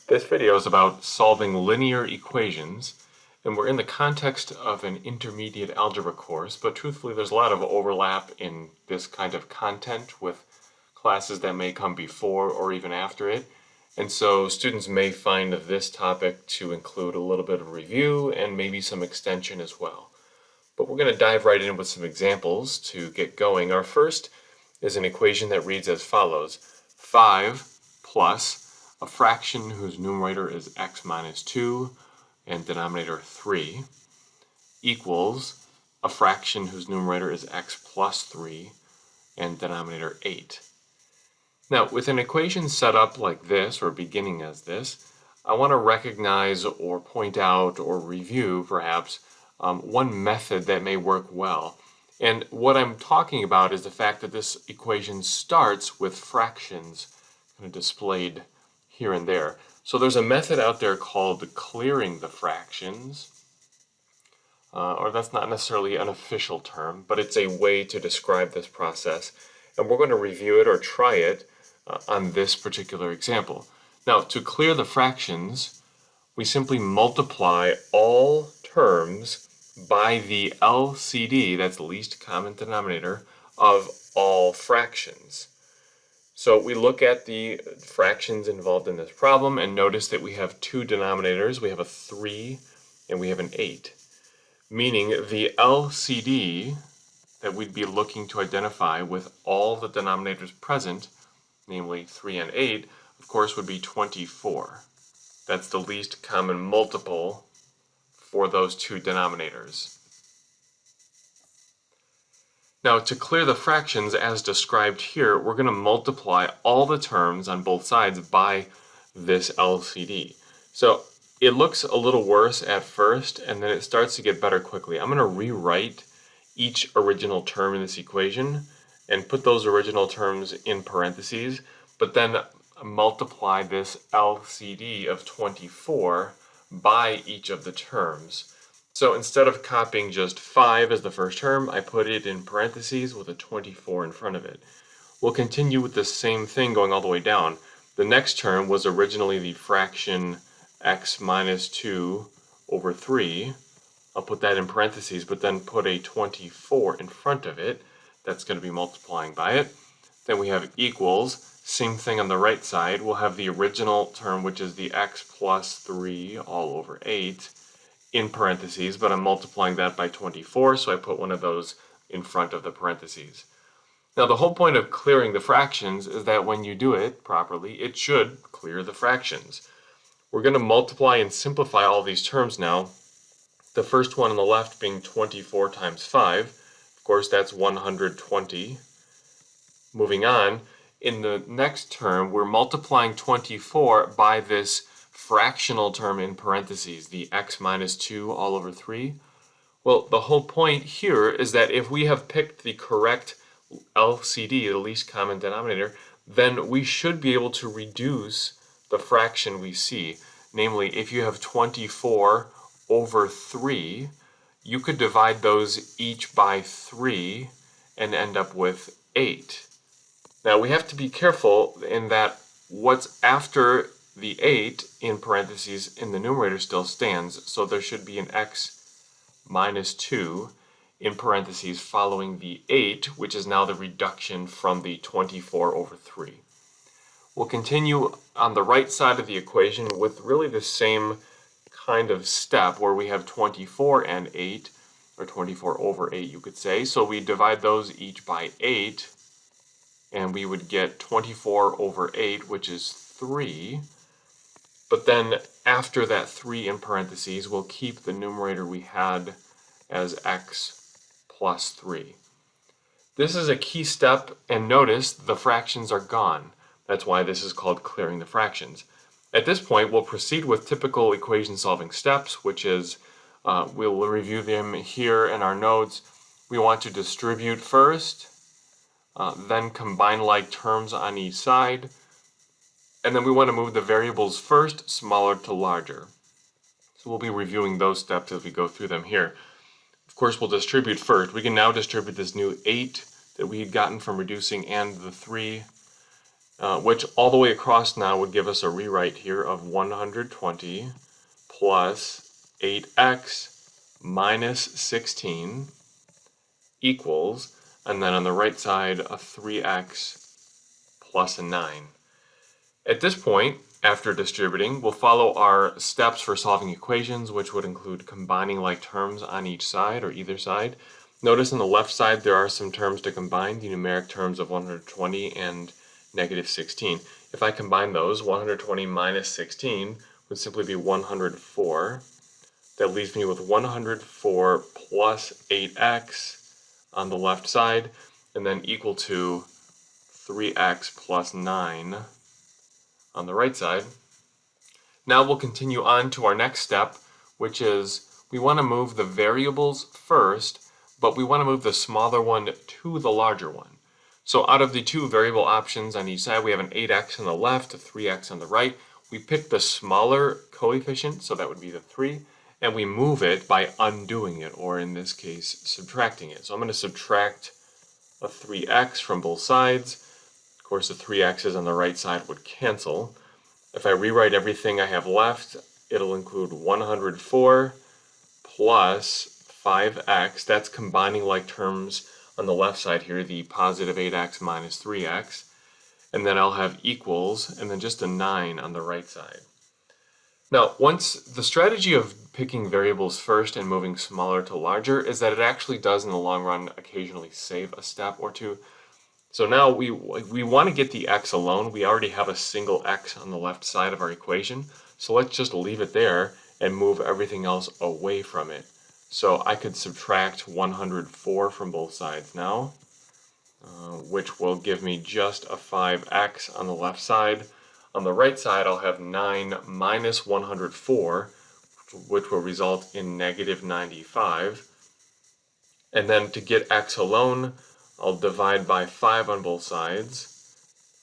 This video is about solving linear equations, and we're in the context of an intermediate algebra course, but truthfully there's a lot of overlap in this kind of content with classes that may come before or even after it, and so students may find this topic to include a little bit of review and maybe some extension as well. But we're going to dive right in with some examples to get going. Our first is an equation that reads as follows: 5 plus a fraction whose numerator is x minus 2 and denominator 3 equals a fraction whose numerator is x plus 3 and denominator 8. Now, with an equation set up like this, or beginning as this, I want to recognize or point out or review perhaps one method that may work well. And what I'm talking about is the fact that this equation starts with fractions kind of displayed here and there. So there's a method out there called clearing the fractions, or that's not necessarily an official term, but it's a way to describe this process. And we're going to review it or try it on this particular example. Now, to clear the fractions, we simply multiply all terms by the LCD, that's the least common denominator, of all fractions. So we look at the fractions involved in this problem and notice that we have two denominators. We have a 3 and we have an 8, meaning the LCD that we'd be looking to identify with all the denominators present, namely 3 and 8, of course would be 24. That's the least common multiple for those two denominators. Now, to clear the fractions as described here, we're going to multiply all the terms on both sides by this LCD. So it looks a little worse at first, and then it starts to get better quickly. I'm going to rewrite each original term in this equation and put those original terms in parentheses, but then multiply this LCD of 24 by each of the terms. So instead of copying just 5 as the first term, I put it in parentheses with a 24 in front of it. We'll continue with the same thing going all the way down. The next term was originally the fraction x minus 2 over 3. I'll put that in parentheses, but then put a 24 in front of it. That's going to be multiplying by it. Then we have equals. Same thing on the right side. We'll have the original term, which is the x plus 3 all over 8. In parentheses, but I'm multiplying that by 24, so I put one of those in front of the parentheses. Now, the whole point of clearing the fractions is that when you do it properly, it should clear the fractions. We're going to multiply and simplify all these terms now. The first one on the left being 24 times 5. Of course, that's 120. Moving on, in the next term, we're multiplying 24 by this fractional term in parentheses, the x minus 2 all over 3. Well, the whole point here is that if we have picked the correct LCD, the least common denominator, then we should be able to reduce the fraction we see. Namely, if you have 24 over 3, you could divide those each by 3 and end up with 8. Now, we have to be careful in that what's after the 8 in parentheses in the numerator still stands, so there should be an x minus 2 in parentheses following the 8, which is now the reduction from the 24 over 3. We'll continue on the right side of the equation with really the same kind of step where we have 24 and 8, or 24 over 8 you could say, so we divide those each by 8, and we would get 24 over 8, which is 3. But then after that 3 in parentheses, we'll keep the numerator we had as x plus 3. This is a key step, and notice the fractions are gone. That's why this is called clearing the fractions. At this point, we'll proceed with typical equation solving steps, which is, we'll review them here in our notes. We want to distribute first, then combine like terms on each side, and then we want to move the variables first, smaller to larger. So we'll be reviewing those steps as we go through them here. Of course, we'll distribute first. We can now distribute this new 8 that we had gotten from reducing and the 3 which all the way across now would give us a rewrite here of 120 plus 8x minus 16 equals, and then on the right side, a 3x plus a 9. At this point, after distributing, we'll follow our steps for solving equations, which would include combining like terms on each side or either side. Notice on the left side there are some terms to combine, the numeric terms of 120 and negative 16. If I combine those, 120 minus 16 would simply be 104. That leaves me with 104 plus 8x on the left side, and then equal to 3x plus 9 on the right side. Now we'll continue on to our next step, which is we want to move the variables first, but we want to move the smaller one to the larger one. So out of the two variable options on each side, we have an 8x on the left, a 3x on the right. We pick the smaller coefficient, so that would be the 3, and we move it by undoing it, or in this case, subtracting it. So I'm going to subtract a 3x from both sides. Of course, the 3x's on the right side would cancel. If I rewrite everything I have left, it'll include 104 plus 5x. That's combining like terms on the left side here, the positive 8x minus 3x. And then I'll have equals, and then just a 9 on the right side. Now, once the strategy of picking variables first and moving smaller to larger is that it actually does in the long run occasionally save a step or two. So now we want to get the x alone. We already have a single x on the left side of our equation. So let's just leave it there and move everything else away from it. So I could subtract 104 from both sides now, which will give me just a 5x on the left side. On the right side, I'll have 9 minus 104, which will result in negative 95. And then to get x alone, I'll divide by 5 on both sides.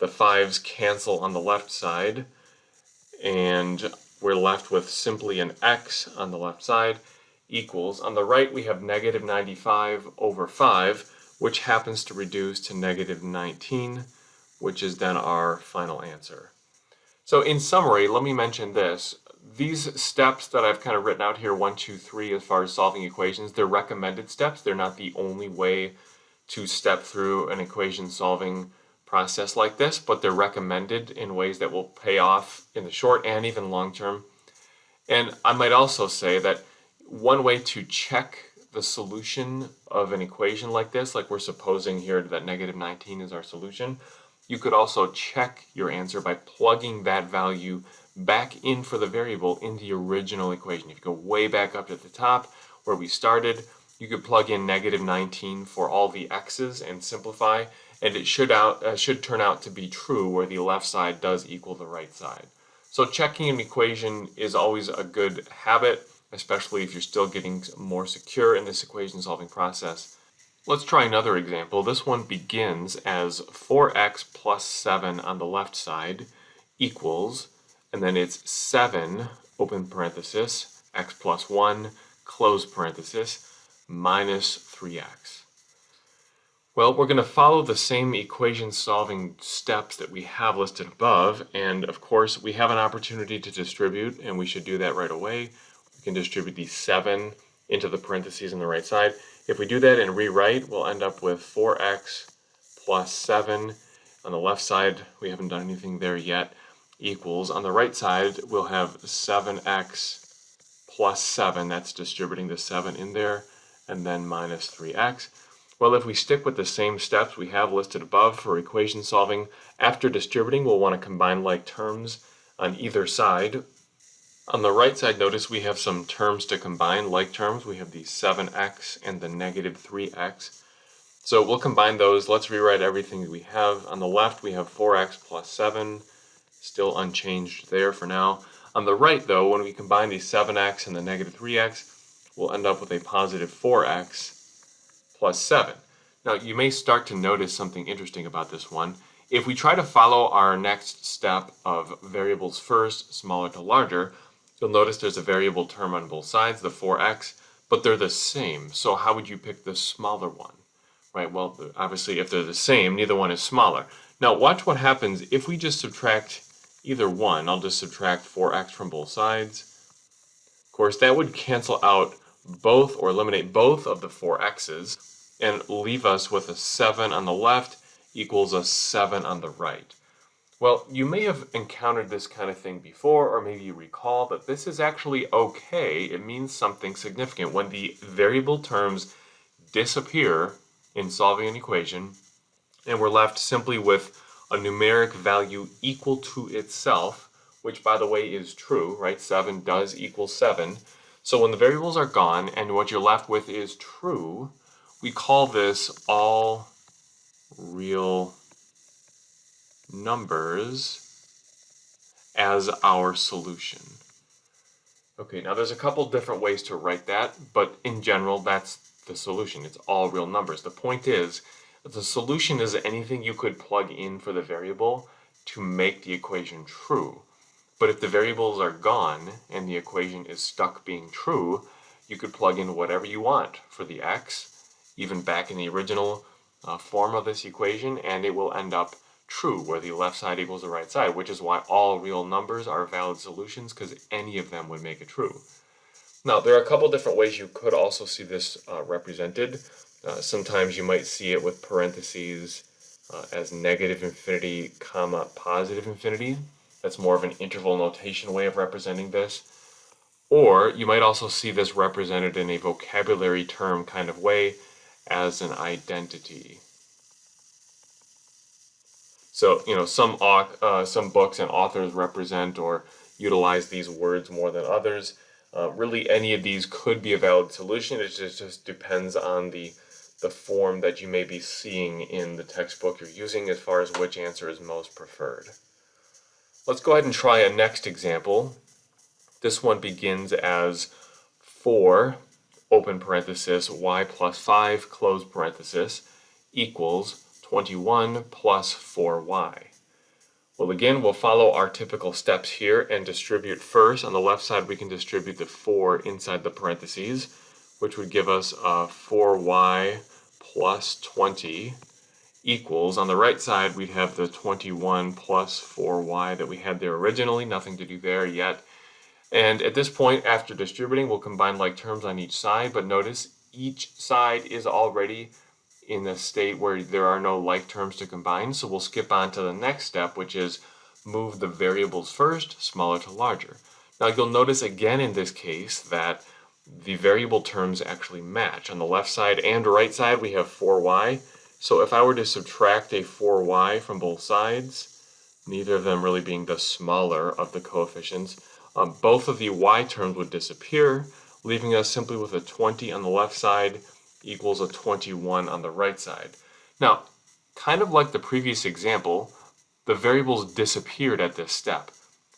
The 5's cancel on the left side, and we're left with simply an x on the left side equals. On the right, we have negative 95 over 5, which happens to reduce to negative 19, which is then our final answer. So in summary, let me mention this. These steps that I've kind of written out here, 1, 2, 3, as far as solving equations, they're recommended steps. They're not the only way to step through an equation solving process like this, but they're recommended in ways that will pay off in the short and even long term. And I might also say that one way to check the solution of an equation like this, like we're supposing here that negative 19 is our solution, you could also check your answer by plugging that value back in for the variable in the original equation. If you go way back up at the top where we started, you could plug in negative 19 for all the x's and simplify, and it should turn out to be true where the left side does equal the right side. So checking an equation is always a good habit, especially if you're still getting more secure in this equation solving process. Let's try another example. This one begins as 4x plus 7 on the left side equals, and then it's 7, open parenthesis, x plus 1, close parenthesis, minus 3x. Well, we're going to follow the same equation solving steps that we have listed above, and of course we have an opportunity to distribute, and we should do that right away. We can distribute the 7 into the parentheses on the right side. If we do that and rewrite, we'll end up with 4x plus 7. On the left side, we haven't done anything there yet, equals. On the right side, we'll have 7x plus 7. That's distributing the 7 in there, and then minus 3x. Well, if we stick with the same steps we have listed above for equation solving, after distributing, we'll want to combine like terms on either side. On the right side, notice we have some terms to combine, like terms. We have the 7x and the negative 3x. So we'll combine those. Let's rewrite everything that we have. On the left, we have 4x plus 7, still unchanged there for now. On the right, though, when we combine the 7x and the negative 3x, we'll end up with a positive 4x plus 7. Now, you may start to notice something interesting about this one. If we try to follow our next step of variables first, smaller to larger, you'll notice there's a variable term on both sides, the 4x, but they're the same. So how would you pick the smaller one? right? Well, obviously if they're the same, neither one is smaller. Now watch what happens if we just subtract either one. I'll just subtract 4x from both sides. Of course, that would cancel out both or eliminate both of the 4x's and leave us with a 7 on the left equals a 7 on the right. Well, you may have encountered this kind of thing before, or maybe you recall, but this is actually okay. It means something significant. When the variable terms disappear in solving an equation, and we're left simply with a numeric value equal to itself, which by the way is true, right? 7 does equal 7. So when the variables are gone and what you're left with is true, we call this all real numbers as our solution. Okay, now there's a couple different ways to write that, but in general, that's the solution. It's all real numbers. The point is, the solution is anything you could plug in for the variable to make the equation true. But if the variables are gone and the equation is stuck being true, you could plug in whatever you want for the x, even back in the original form of this equation, and it will end up true, where the left side equals the right side, which is why all real numbers are valid solutions, because any of them would make it true. Now, there are a couple different ways you could also see this represented. Sometimes you might see it with parentheses as negative infinity, comma, positive infinity. That's more of an interval notation way of representing this. Or you might also see this represented in a vocabulary term kind of way as an identity. So, some books and authors represent or utilize these words more than others. Really, any of these could be a valid solution. It just depends on the form that you may be seeing in the textbook you're using as far as which answer is most preferred. Let's go ahead and try a next example. This one begins as 4, open parenthesis, y plus 5, close parenthesis, equals 21 plus 4y. Well, again, we'll follow our typical steps here and distribute first. On the left side, we can distribute the 4 inside the parentheses, which would give us 4y plus 20 equals, on the right side, we'd have the 21 plus 4y that we had there originally, nothing to do there yet. And at this point, after distributing, we'll combine like terms on each side, but notice each side is already in a state where there are no like terms to combine, so we'll skip on to the next step, which is move the variables first, smaller to larger. Now you'll notice again in this case that the variable terms actually match. On the left side and right side, we have 4y. So if I were to subtract a 4y from both sides, neither of them really being the smaller of the coefficients, both of the y terms would disappear, leaving us simply with a 20 on the left side equals a 21 on the right side. Now, kind of like the previous example, the variables disappeared at this step.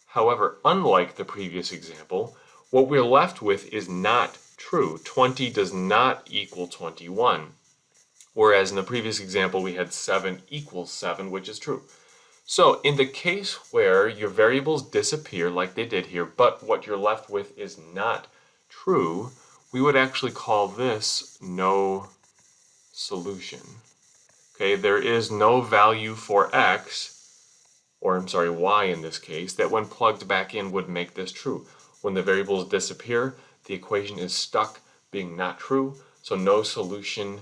However, unlike the previous example, what we're left with is not true. 20 does not equal 21. Whereas in the previous example, we had 7 equals 7, which is true. So in the case where your variables disappear like they did here, but what you're left with is not true, we would actually call this no solution. Okay, there is no value for x, or I'm sorry, y in this case, that when plugged back in would make this true. When the variables disappear, the equation is stuck being not true, so no solution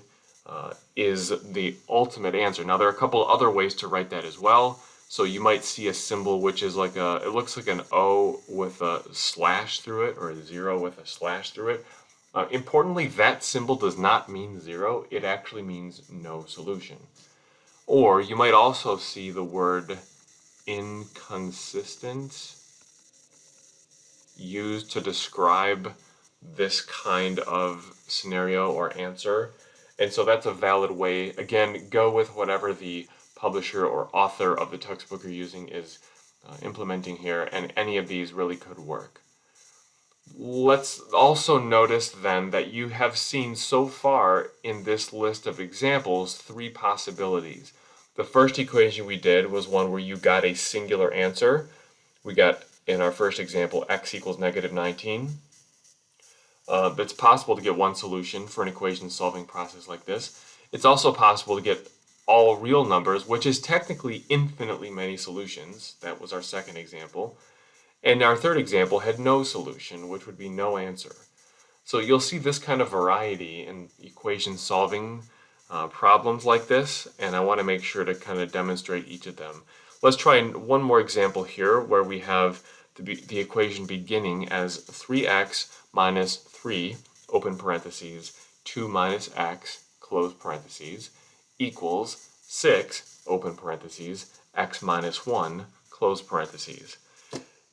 is the ultimate answer. Now there are a couple other ways to write that as well. So you might see a symbol which is like it looks like an O with a slash through it, or a 0 with a slash through it. Importantly, that symbol does not mean 0, it actually means no solution. Or you might also see the word inconsistent used to describe this kind of scenario or answer. And so that's a valid way. Again, go with whatever the publisher or author of the textbook you're using is implementing here, and any of these really could work. Let's also notice then that you have seen so far in this list of examples 3 possibilities. The first equation we did was one where you got a singular answer. We got, in our first example, x equals negative 19. It's possible to get one solution for an equation solving process like this. It's also possible to get all real numbers, which is technically infinitely many solutions. That was our second example. And our third example had no solution, which would be no answer. So you'll see this kind of variety in equation solving problems like this, and I want to make sure to kind of demonstrate each of them. Let's try one more example here where we have the equation beginning as 3x minus 3, open parentheses, 2 minus x, close parentheses, equals 6, open parentheses, x minus 1, close parentheses.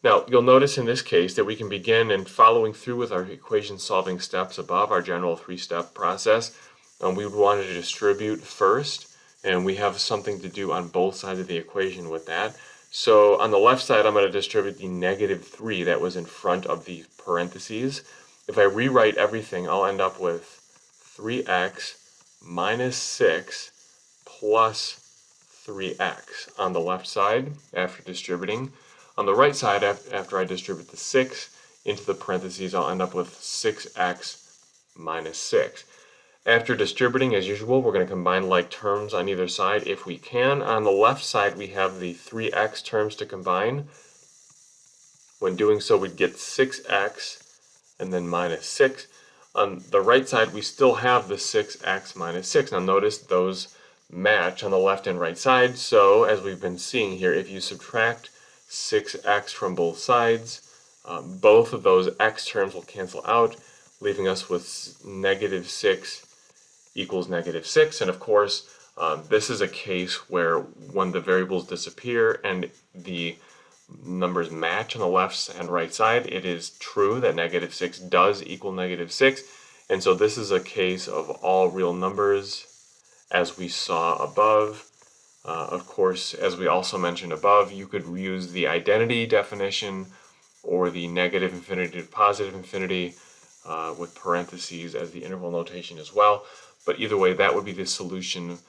Now, you'll notice in this case that we can begin and following through with our equation solving steps above our general three-step process. We would want to distribute first, and we have something to do on both sides of the equation with that. So on the left side, I'm going to distribute the negative 3 that was in front of the parentheses. If I rewrite everything, I'll end up with 3x minus 6 plus 3x on the left side after distributing. On the right side, after I distribute the 6 into the parentheses, I'll end up with 6x minus 6. After distributing, as usual, we're going to combine like terms on either side if we can. On the left side, we have the 3x terms to combine. When doing so, we'd get 6x and then minus 6. On the right side, we still have the 6x minus 6. Now notice those match on the left and right side. So as we've been seeing here, if you subtract 6x from both sides, both of those x terms will cancel out, leaving us with negative 6 equals negative 6. And of course, this is a case where when the variables disappear and the numbers match on the left and right side, it is true that negative 6 does equal negative 6. And so this is a case of all real numbers as we saw above. Of course, as we also mentioned above, you could use the identity definition or the negative infinity to positive infinity with parentheses as the interval notation as well. But either way, that would be the solution.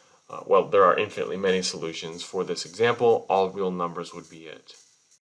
Well, there are infinitely many solutions for this example. All real numbers would be it.